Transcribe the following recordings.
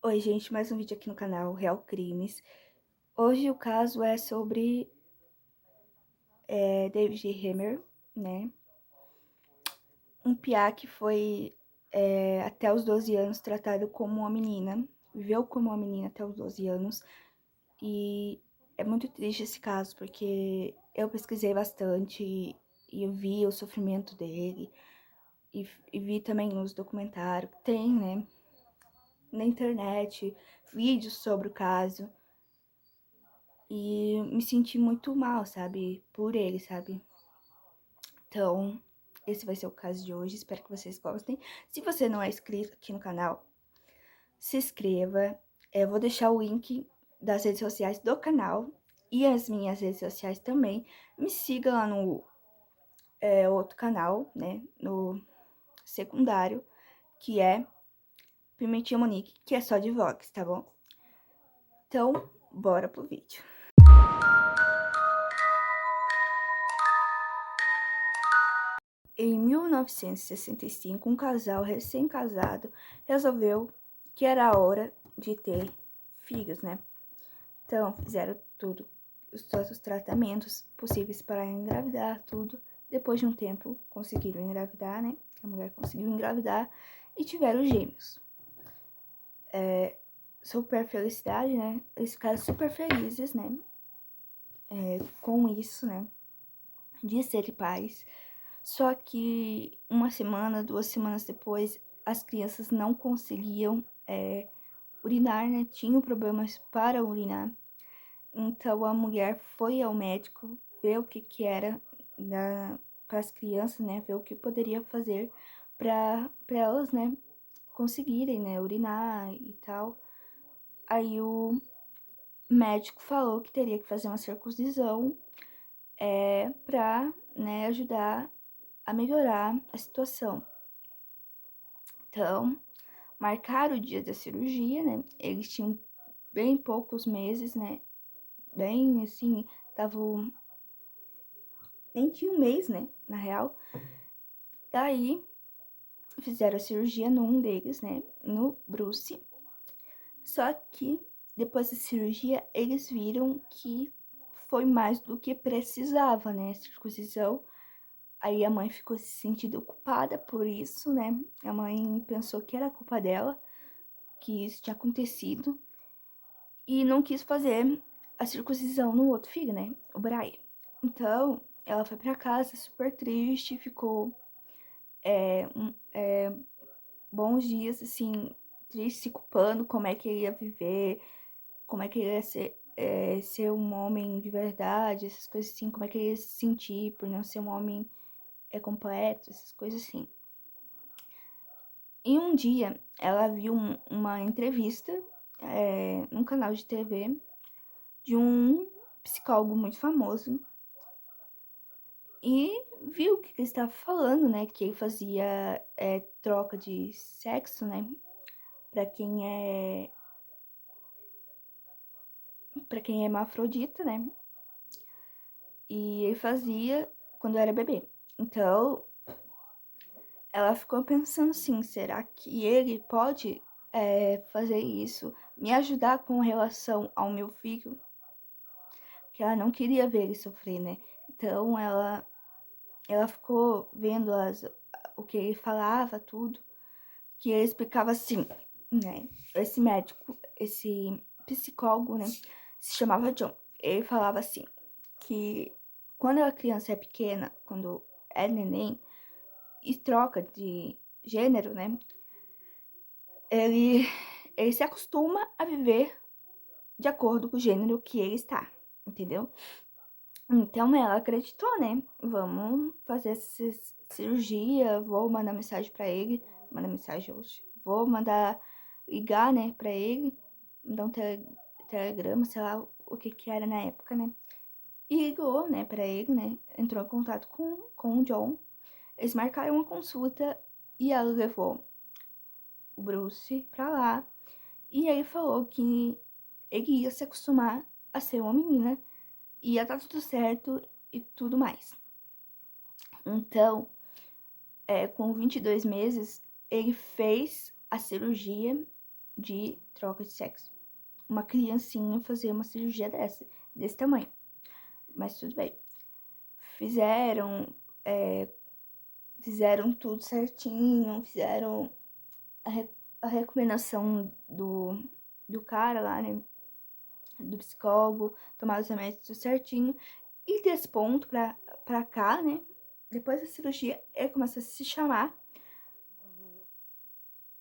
Oi, gente, mais um vídeo aqui no canal Real Crimes. Hoje o caso é sobre David Hammer, né? Um piá que foi até os 12 anos tratado como uma menina, viveu como uma menina até os 12 anos. E é muito triste esse caso, porque eu pesquisei bastante e eu vi o sofrimento dele. E vi também nos documentários que tem, né, na internet, vídeos sobre o caso. E me senti muito mal, sabe? Por ele, sabe? Então, esse vai ser o caso de hoje. Espero que vocês gostem. Se você não é inscrito aqui no canal, se inscreva. Eu vou deixar o link das redes sociais do canal e as minhas redes sociais também. Me siga lá no outro canal, né? No secundário, que é Pimentinha Monique, que é só de vlogs, tá bom? Então, bora pro vídeo. Em 1965, um casal recém-casado resolveu que era a hora de ter filhos, né? Então, fizeram todos os tratamentos possíveis para engravidar, tudo. Depois de um tempo, conseguiram engravidar, né? A mulher conseguiu engravidar e tiveram gêmeos. Super felicidade, né? Eles ficaram super felizes, né? Com isso, né? De serem pais. Só que uma semana, 2 semanas depois, as crianças não conseguiam urinar, né? Tinham problemas para urinar. Então a mulher foi ao médico ver o que era para as crianças, né? Ver o que poderia fazer para elas, né? Conseguirem, né? Urinar e tal. Aí o médico falou que teria que fazer uma circuncisão para, né, ajudar a melhorar a situação. Então, marcaram o dia da cirurgia, né? Eles tinham bem poucos meses, né? Bem assim, estavam. Nem tinha um mês, né? Na real. Daí, fizeram a cirurgia num deles, né? No Bruce. Só que, depois da cirurgia, eles viram que foi mais do que precisava, né? A circuncisão. Aí a mãe ficou se sentindo culpada por isso, né? A mãe pensou que era culpa dela, que isso tinha acontecido. E não quis fazer a circuncisão no outro filho, né? O Brian. Então, ela foi pra casa super triste, ficou bons dias, assim, triste, se culpando como é que ele ia viver, como é que ele ia ser um homem de verdade, essas coisas assim, como é que ele ia se sentir por não ser um homem completo, essas coisas assim. E um dia, ela viu uma entrevista num canal de TV de um psicólogo muito famoso e viu o que ele estava falando, né? Que ele fazia troca de sexo, né? Pra quem é hermafrodita, né? E ele fazia quando era bebê. Então, ela ficou pensando assim, será que ele pode fazer isso, me ajudar com relação ao meu filho? Que ela não queria ver ele sofrer, né? Então, ela ficou vendo o que ele falava, tudo, que ele explicava assim, né? Esse médico, esse psicólogo, né? Se chamava John. Ele falava assim, que quando a criança é pequena, quando é neném, e troca de gênero, né? Ele se acostuma a viver de acordo com o gênero que ele está, entendeu? Então ela acreditou, né? Vamos fazer essa cirurgia, vou mandar mensagem pra ele, mandar mensagem hoje, vou mandar ligar, né, pra ele, mandar um telegrama, sei lá o que era na época, né? E ligou, né, pra ele, né? Entrou em contato com o John. Eles marcaram uma consulta e ela levou o Bruce pra lá. E ele falou que ele ia se acostumar a ser uma menina, ia dar tudo certo e tudo mais. Então, com 22 meses, ele fez a cirurgia de troca de sexo. Uma criancinha fazer uma cirurgia desse tamanho. Mas tudo bem. Fizeram tudo certinho, fizeram a recomendação do cara lá, né? Do psicólogo, tomar os remédios tudo certinho. E desse ponto pra cá, né? Depois da cirurgia, ele começou a se chamar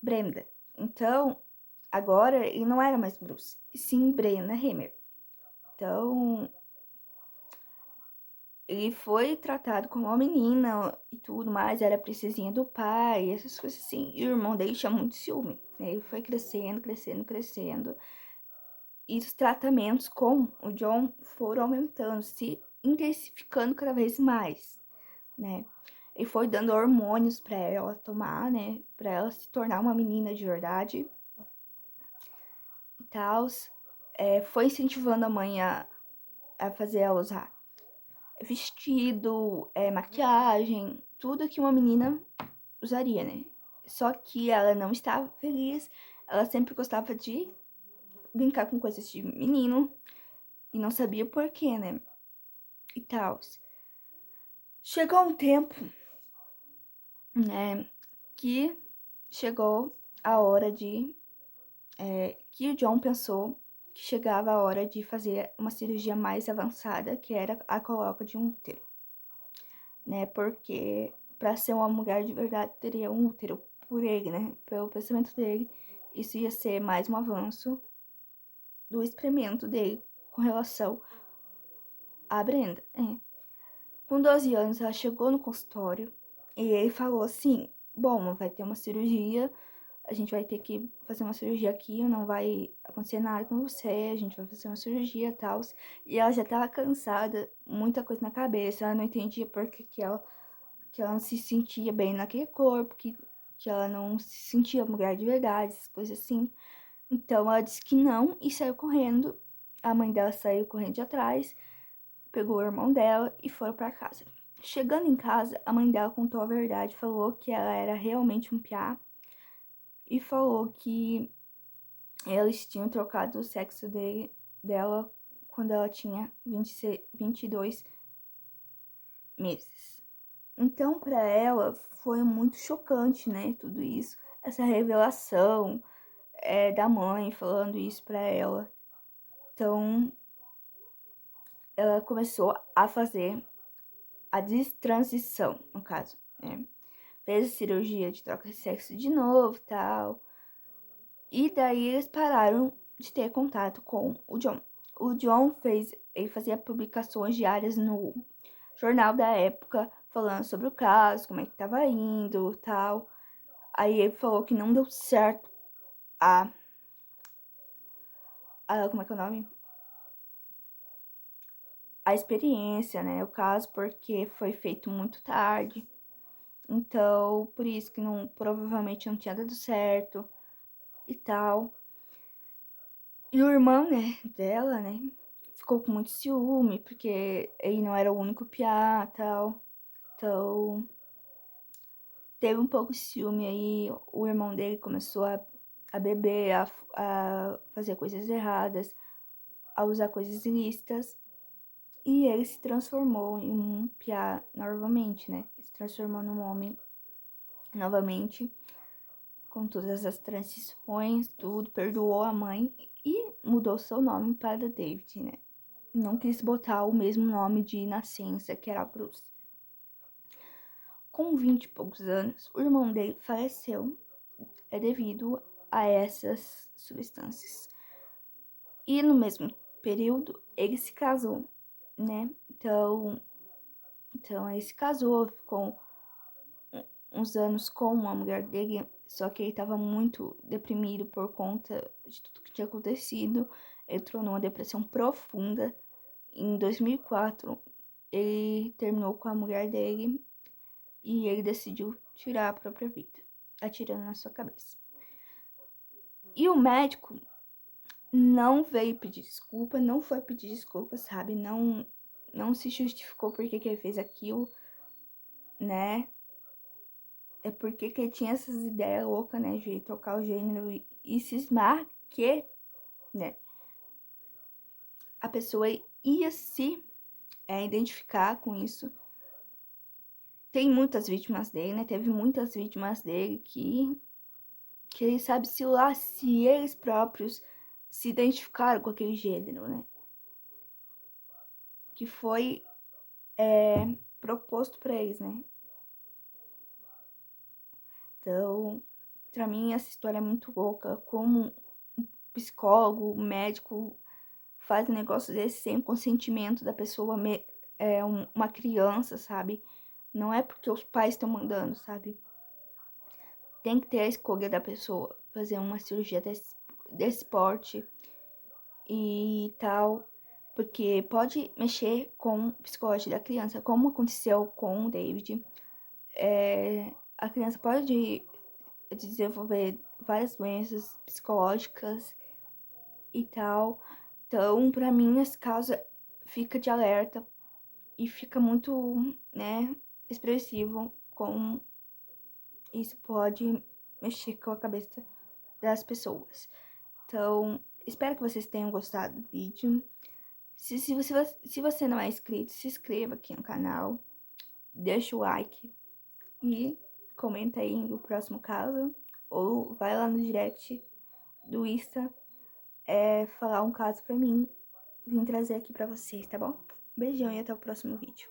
Brenda. Então, agora ele não era mais Bruce, e sim Brenda Hammer. Então, ele foi tratado como uma menina e tudo mais, era a princesinha do pai, essas coisas assim. E o irmão dele tinha muito ciúme, né? Ele foi crescendo, crescendo, crescendo. E os tratamentos com o John foram aumentando, se intensificando cada vez mais, né? Ele foi dando hormônios pra ela tomar, né? Pra ela se tornar uma menina de verdade e tal. Foi incentivando a mãe a fazer ela usar vestido, maquiagem, tudo que uma menina usaria, né? Só que ela não estava feliz, ela sempre gostava de brincar com coisas de menino e não sabia por quê, né? E tal. Chegou um tempo, né, que chegou a hora de que o John pensou que chegava a hora de fazer uma cirurgia mais avançada, que era a coloca de um útero, né? Porque para ser uma mulher de verdade teria um útero por ele, né? Pelo pensamento dele, isso ia ser mais um avanço do experimento dele com relação à Brenda. Com 12 anos, ela chegou no consultório e ele falou assim: bom, vai ter uma cirurgia, a gente vai ter que fazer uma cirurgia aqui, não vai acontecer nada com você, a gente vai fazer uma cirurgia e tal. E ela já tava cansada, muita coisa na cabeça, ela não entendia por que ela não se sentia bem naquele corpo, que ela não se sentia mulher de verdade, essas coisas assim. Então ela disse que não e saiu correndo. A mãe dela saiu correndo de atrás, pegou o irmão dela e foram para casa. Chegando em casa, a mãe dela contou a verdade, falou que ela era realmente um piá e falou que eles tinham trocado o sexo dela quando ela tinha 22 meses. Então, para ela, foi muito chocante, né, tudo isso. Essa revelação da mãe falando isso para ela. Então, ela começou a fazer a destransição, no caso, né? Fez a cirurgia de troca de sexo de novo, tal. E daí eles pararam de ter contato com o John. O John ele fazia publicações diárias no jornal da época, falando sobre o caso, como é que tava indo, tal. Aí ele falou que não deu certo como é que é o nome? A experiência, né? O caso, porque foi feito muito tarde. Então, por isso que provavelmente não tinha dado certo e tal. E o irmão, né, dela, né, ficou com muito ciúme, porque ele não era o único piá e tal. Então, teve um pouco de ciúme aí, o irmão dele começou a beber, a fazer coisas erradas, a usar coisas ilícitas. E ele se transformou em um piá novamente, né? Se transformou num homem novamente, com todas as transições, tudo, perdoou a mãe e mudou seu nome para David, né? Não quis botar o mesmo nome de nascença, que era Bruce. Com 20 e poucos anos, o irmão dele faleceu devido a essas substâncias. E no mesmo período, ele se casou, né? Então ele se casou, ficou uns anos com uma mulher dele, só que ele estava muito deprimido por conta de tudo que tinha acontecido. Ele entrou numa depressão profunda. Em 2004, ele terminou com a mulher dele e ele decidiu tirar a própria vida, atirando na sua cabeça. E o médico não veio pedir desculpa, não foi pedir desculpa, sabe? Não se justificou porque que ele fez aquilo, né? é porque que ele tinha essas ideias loucas, né, de trocar o gênero e cismar que, né, a pessoa ia se identificar com isso. Tem muitas vítimas dele, né, teve muitas vítimas dele que ele sabe se lá, se eles próprios se identificaram com aquele gênero, né, que foi proposto para eles, né. Então, pra mim essa história é muito louca, como um psicólogo, um médico faz um negócio desse sem o consentimento da pessoa, uma criança, sabe? Não é porque os pais estão mandando, sabe? Tem que ter a escolha da pessoa, fazer uma cirurgia desse porte e tal, porque pode mexer com o psicológico da criança, como aconteceu com o David. A criança pode desenvolver várias doenças psicológicas e tal. Então, pra mim, esse caso fica de alerta e fica muito, né, expressivo como isso pode mexer com a cabeça das pessoas. Então, espero que vocês tenham gostado do vídeo. Se você não é inscrito, se inscreva aqui no canal, deixa o like e comenta aí o próximo caso, ou vai lá no direct do Insta falar um caso pra mim, vim trazer aqui pra vocês, tá bom? Beijão e até o próximo vídeo.